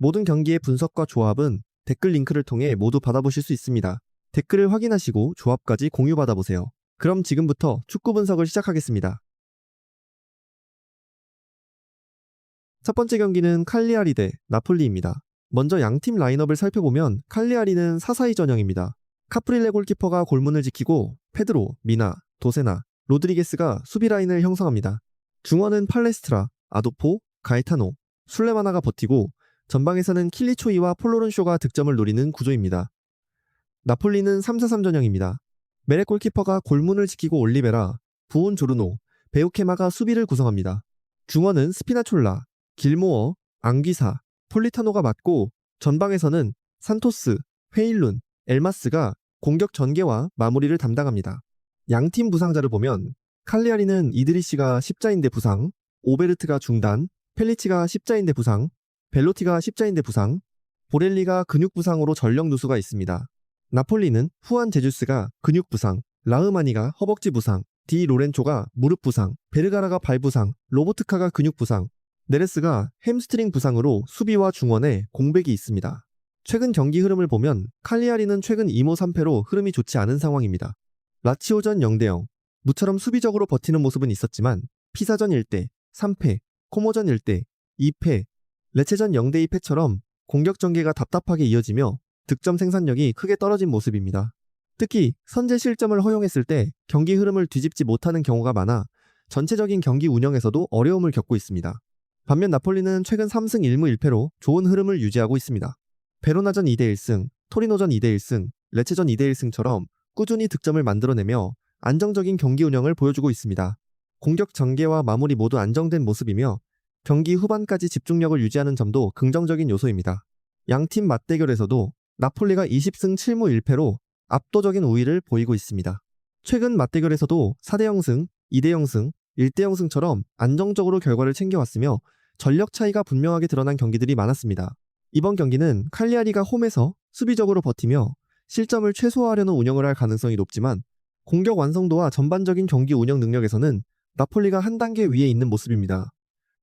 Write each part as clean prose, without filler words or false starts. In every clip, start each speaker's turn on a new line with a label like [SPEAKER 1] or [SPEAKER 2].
[SPEAKER 1] 모든 경기의 분석과 조합은 댓글 링크를 통해 모두 받아보실 수 있습니다. 댓글을 확인하시고 조합까지 공유받아보세요. 그럼 지금부터 축구 분석을 시작하겠습니다. 첫 번째 경기는 칼리아리 대 나폴리입니다. 먼저 양팀 라인업을 살펴보면 칼리아리는 4-4-2 전형입니다. 카프릴레 골키퍼가 골문을 지키고 페드로, 미나, 도세나, 로드리게스가 수비 라인을 형성합니다. 중원은 팔레스트라, 아도포, 가에타노, 술레마나가 버티고 전방에서는 킬리초이와 폴로른쇼가 득점을 노리는 구조입니다. 나폴리는 3-4-3 전형입니다. 메레 골키퍼가 골문을 지키고 올리베라, 부온 조르노, 베우케마가 수비를 구성합니다. 중원은 스피나촐라, 길모어, 앙귀사, 폴리타노가 맡고 전방에서는 산토스, 헤일룬, 엘마스가 공격 전개와 마무리를 담당합니다. 양팀 부상자를 보면 칼리아리는 이드리시가 십자인대 부상, 오베르트가 중단, 펠리치가 십자인대 부상, 벨로티가 십자인대 부상, 보렐리가 근육 부상으로 전력 누수가 있습니다. 나폴리는 후안 제주스가 근육 부상, 라흐마니가 허벅지 부상, 디 로렌초가 무릎 부상, 베르가라가 발 부상, 로보트카가 근육 부상, 네레스가 햄스트링 부상으로 수비와 중원에 공백이 있습니다. 최근 경기 흐름을 보면 칼리아리는 최근 2무 3패로 흐름이 좋지 않은 상황입니다. 라치오전 0-0, 무처럼 수비적으로 버티는 모습은 있었지만 피사전 1대, 3패, 코모전 1대, 2패, 레체전 0-2패처럼 공격 전개가 답답하게 이어지며 득점 생산력이 크게 떨어진 모습입니다. 특히 선제 실점을 허용했을 때 경기 흐름을 뒤집지 못하는 경우가 많아 전체적인 경기 운영에서도 어려움을 겪고 있습니다. 반면 나폴리는 최근 3승 1무 1패로 좋은 흐름을 유지하고 있습니다. 베로나전 2대1승, 토리노전 2대1승, 레체전 2대1승처럼 꾸준히 득점을 만들어내며 안정적인 경기 운영을 보여주고 있습니다. 공격 전개와 마무리 모두 안정된 모습이며 경기 후반까지 집중력을 유지하는 점도 긍정적인 요소입니다. 양팀 맞대결에서도 나폴리가 20승 7무 1패로 압도적인 우위를 보이고 있습니다. 최근 맞대결에서도 4대0승, 2대0승, 1대0승처럼 안정적으로 결과를 챙겨왔으며 전력 차이가 분명하게 드러난 경기들이 많았습니다. 이번 경기는 칼리아리가 홈에서 수비적으로 버티며 실점을 최소화하려는 운영을 할 가능성이 높지만 공격 완성도와 전반적인 경기 운영 능력에서는 나폴리가 한 단계 위에 있는 모습입니다.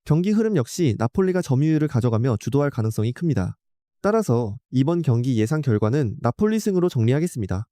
[SPEAKER 1] 경기 흐름 역시 나폴리가 점유율을 가져가며 주도할 가능성이 큽니다. 따라서 이번 경기 예상 결과는 나폴리 승으로 정리하겠습니다.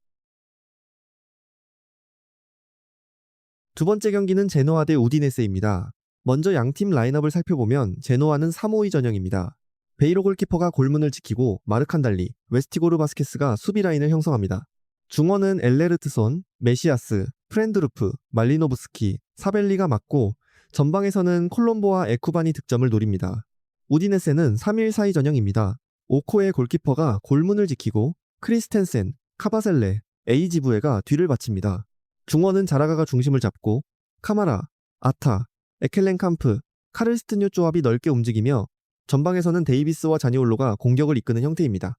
[SPEAKER 1] 두 번째 경기는 제노아 대 우디네세입니다. 먼저 양팀 라인업을 살펴보면 제노아는 3-5-2 전형입니다. 베이로 골키퍼가 골문을 지키고 마르칸달리, 웨스티고르 바스케스가 수비 라인을 형성합니다. 중원은 엘레르트손, 메시아스, 프렌드루프, 말리노브스키, 사벨리가 맡고 전방에서는 콜롬보와 에쿠반이 득점을 노립니다. 우디네세는 3-1-4-2 전형입니다. 오코의 골키퍼가 골문을 지키고 크리스텐센, 카바셀레, 에이지부에가 뒤를 받칩니다. 중원은 자라가가 중심을 잡고 카마라, 아타, 에켈렌캄프, 카를스트뉴 조합이 넓게 움직이며 전방에서는 데이비스와 자니올로가 공격을 이끄는 형태입니다.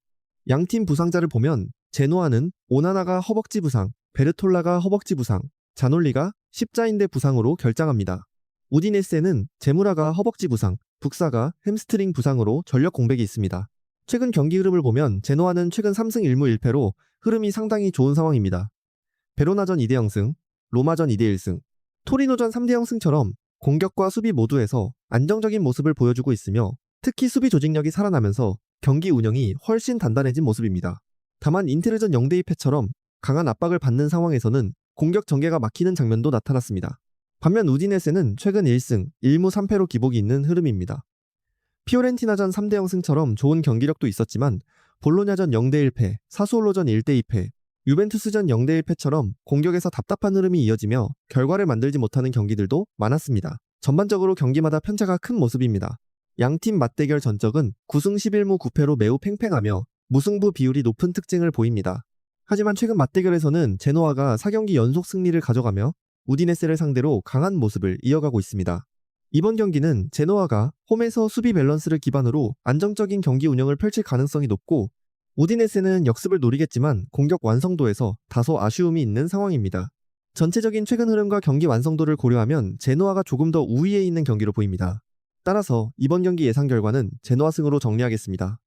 [SPEAKER 1] 양팀 부상자를 보면 제노아는 오나나가 허벅지 부상, 베르톨라가 허벅지 부상, 자놀리가 십자인대 부상으로 결장합니다. 우디네세는 제무라가 허벅지 부상, 북사가 햄스트링 부상으로 전력 공백이 있습니다. 최근 경기 흐름을 보면 제노아는 최근 3승 1무 1패로 흐름이 상당히 좋은 상황입니다. 베로나전 2대0승, 로마전 2대1승, 토리노전 3대0승처럼 공격과 수비 모두에서 안정적인 모습을 보여주고 있으며 특히 수비 조직력이 살아나면서 경기 운영이 훨씬 단단해진 모습입니다. 다만 인테르전 0대2패처럼 강한 압박을 받는 상황에서는 공격 전개가 막히는 장면도 나타났습니다. 반면 우디네세는 최근 1승 1무 3패로 기복이 있는 흐름입니다. 피오렌티나전 3대0승처럼 좋은 경기력도 있었지만 볼로냐전 0대1패, 사수올로전 1대2패, 유벤투스전 0대1패처럼 공격에서 답답한 흐름이 이어지며 결과를 만들지 못하는 경기들도 많았습니다. 전반적으로 경기마다 편차가 큰 모습입니다. 양팀 맞대결 전적은 9승 11무 9패로 매우 팽팽하며 무승부 비율이 높은 특징을 보입니다. 하지만 최근 맞대결에서는 제노아가 4경기 연속 승리를 가져가며 우디네세를 상대로 강한 모습을 이어가고 있습니다. 이번 경기는 제노아가 홈에서 수비 밸런스를 기반으로 안정적인 경기 운영을 펼칠 가능성이 높고 우디네세는 역습을 노리겠지만 공격 완성도에서 다소 아쉬움이 있는 상황입니다. 전체적인 최근 흐름과 경기 완성도를 고려하면 제노아가 조금 더 우위에 있는 경기로 보입니다. 따라서 이번 경기 예상 결과는 제노아 승으로 정리하겠습니다.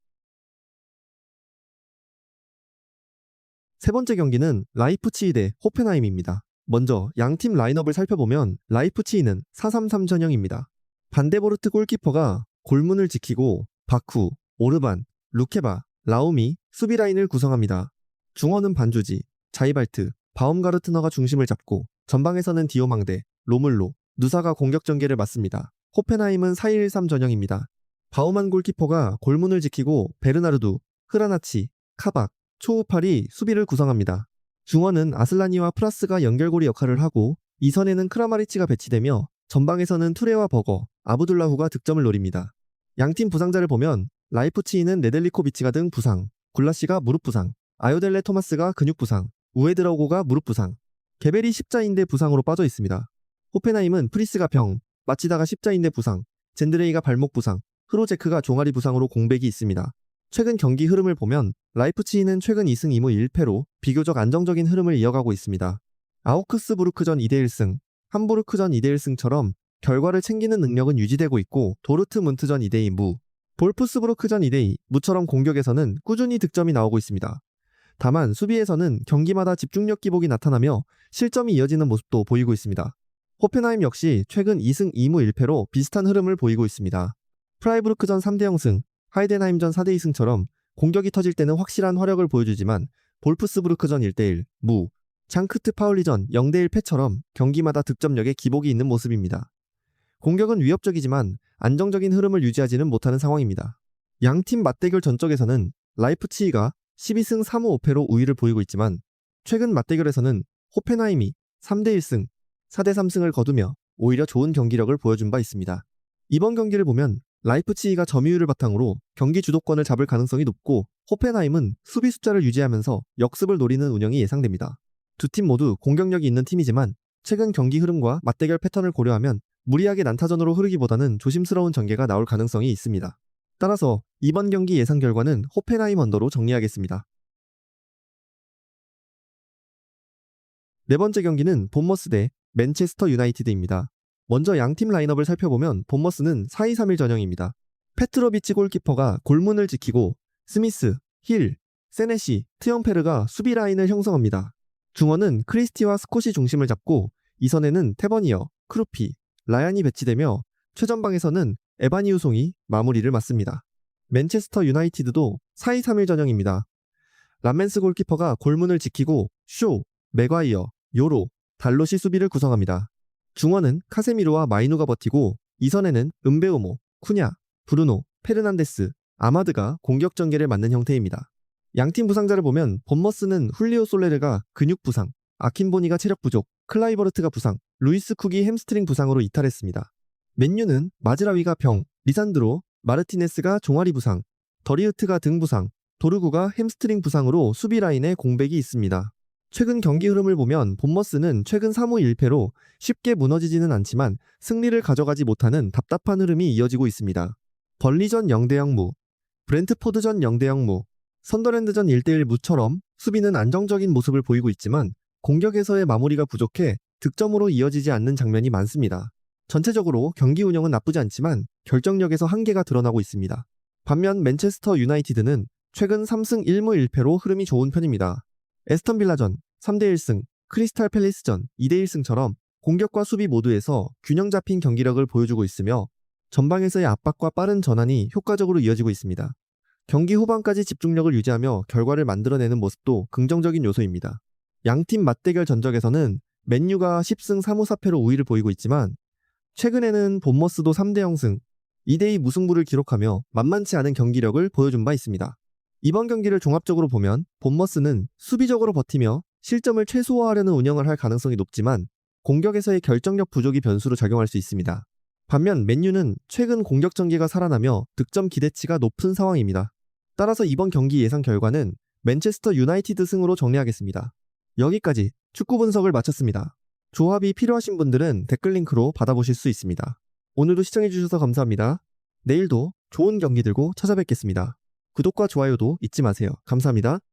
[SPEAKER 1] 세 번째 경기는 라이프치히 대 호펜하임입니다. 먼저 양팀 라인업을 살펴보면 라이프치히는 4-3-3 전형입니다. 반데보르트 골키퍼가 골문을 지키고 바쿠, 오르반, 루케바, 라우미, 수비 라인을 구성합니다. 중원은 반주지, 자이발트, 바움가르트너가 중심을 잡고 전방에서는 디오망데, 로물로, 누사가 공격 전개를 맡습니다. 호펜하임은 4-1-3 전형입니다. 바우만 골키퍼가 골문을 지키고 베르나르두, 흐라나치, 카박, 초우팔이 수비를 구성합니다. 중원은 아슬라니와 프라스가 연결고리 역할을 하고 이선에는 크라마리치가 배치되며 전방에서는 투레와 버거, 아부둘라후가 득점을 노립니다. 양팀 부상자를 보면 라이프치히는 네델리코비치가 등 부상, 굴라시가 무릎 부상, 아요델레 토마스가 근육 부상, 우에드라우고가 무릎 부상, 게베리 십자인대 부상으로 빠져 있습니다. 호펜하임은 프리스가 병, 마치다가 십자인대 부상, 젠드레이가 발목 부상, 흐로제크가 종아리 부상으로 공백이 있습니다. 최근 경기 흐름을 보면 라이프치히는 최근 2승 2무 1패로 비교적 안정적인 흐름을 이어가고 있습니다. 아우크스부르크전 2대1승, 함부르크전 2대1승처럼 결과를 챙기는 능력은 유지되고 있고 도르트문트전 2대2 무, 볼프스부르크전 2대2 무처럼 공격에서는 꾸준히 득점이 나오고 있습니다. 다만 수비에서는 경기마다 집중력 기복이 나타나며 실점이 이어지는 모습도 보이고 있습니다. 호펜하임 역시 최근 2승 2무 1패로 비슷한 흐름을 보이고 있습니다. 프라이부르크전 3대0승, 하이덴하임전 4대2승처럼 공격이 터질 때는 확실한 화력을 보여주지만 볼프스부르크전 1대1 무, 장크트 파울리전 0대1 패처럼 경기마다 득점력에 기복이 있는 모습입니다. 공격은 위협적이지만 안정적인 흐름을 유지하지는 못하는 상황입니다. 양팀 맞대결 전적에서는 라이프치히가 12승 3무 5패로 우위를 보이고 있지만 최근 맞대결에서는 호펜하임이 3대1승, 4대3승을 거두며 오히려 좋은 경기력을 보여준 바 있습니다. 이번 경기를 보면 라이프치히가 점유율을 바탕으로 경기 주도권을 잡을 가능성이 높고 호펜하임은 수비 숫자를 유지하면서 역습을 노리는 운영이 예상됩니다. 두 팀 모두 공격력이 있는 팀이지만 최근 경기 흐름과 맞대결 패턴을 고려하면 무리하게 난타전으로 흐르기보다는 조심스러운 전개가 나올 가능성이 있습니다. 따라서 이번 경기 예상 결과는 호펜하임 언더로 정리하겠습니다. 네 번째 경기는 본머스 대 맨체스터 유나이티드입니다. 먼저 양팀 라인업을 살펴보면 본머스는 4-2-3-1 전형입니다. 페트로비치 골키퍼가 골문을 지키고 스미스, 힐, 세네시, 트영페르가 수비 라인을 형성합니다. 중원은 크리스티와 스콧이 중심을 잡고 이선에는 테버니어, 크루피, 라얀이 배치되며 최전방에서는 에바니우송이 마무리를 맡습니다. 맨체스터 유나이티드도 4-2-3-1 전형입니다. 람멘스 골키퍼가 골문을 지키고 쇼, 맥과이어, 요로, 달롯이 수비를 구성합니다. 중원은 카세미로와 마이누가 버티고 이선에는 은베우모, 쿠냐, 브루노, 페르난데스, 아마드가 공격 전개를 맡는 형태입니다. 양팀 부상자를 보면 본머스는 훌리오 솔레르가 근육 부상, 아킨보니가 체력 부족, 클라이버르트가 부상, 루이스 쿡이 햄스트링 부상으로 이탈했습니다. 맨유는 마즈라위가 병, 리산드로, 마르티네스가 종아리 부상, 더리우트가 등 부상, 도르구가 햄스트링 부상으로 수비 라인에 공백이 있습니다. 최근 경기 흐름을 보면 본머스는 최근 3무 1패로 쉽게 무너지지는 않지만 승리를 가져가지 못하는 답답한 흐름이 이어지고 있습니다. 벌리전 0대0 무, 브렌트포드전 0대0 무, 선더랜드전 1대1 무처럼 수비는 안정적인 모습을 보이고 있지만 공격에서의 마무리가 부족해 득점으로 이어지지 않는 장면이 많습니다. 전체적으로 경기 운영은 나쁘지 않지만 결정력에서 한계가 드러나고 있습니다. 반면 맨체스터 유나이티드는 최근 3승 1무 1패로 흐름이 좋은 편입니다. 에스턴 빌라전 3대1승, 크리스탈 팰리스전 2대1승처럼 공격과 수비 모두에서 균형 잡힌 경기력을 보여주고 있으며 전방에서의 압박과 빠른 전환이 효과적으로 이어지고 있습니다. 경기 후반까지 집중력을 유지하며 결과를 만들어내는 모습도 긍정적인 요소입니다. 양팀 맞대결 전적에서는 맨유가 10승 3무 4패로 우위를 보이고 있지만 최근에는 본머스도 3대0승, 2대2 무승부를 기록하며 만만치 않은 경기력을 보여준 바 있습니다. 이번 경기를 종합적으로 보면 본머스는 수비적으로 버티며 실점을 최소화하려는 운영을 할 가능성이 높지만 공격에서의 결정력 부족이 변수로 작용할 수 있습니다. 반면 맨유는 최근 공격 전개가 살아나며 득점 기대치가 높은 상황입니다. 따라서 이번 경기 예상 결과는 맨체스터 유나이티드 승으로 정리하겠습니다. 여기까지 축구 분석을 마쳤습니다. 조합이 필요하신 분들은 댓글 링크로 받아보실 수 있습니다. 오늘도 시청해주셔서 감사합니다. 내일도 좋은 경기 들고 찾아뵙겠습니다. 구독과 좋아요도 잊지 마세요. 감사합니다.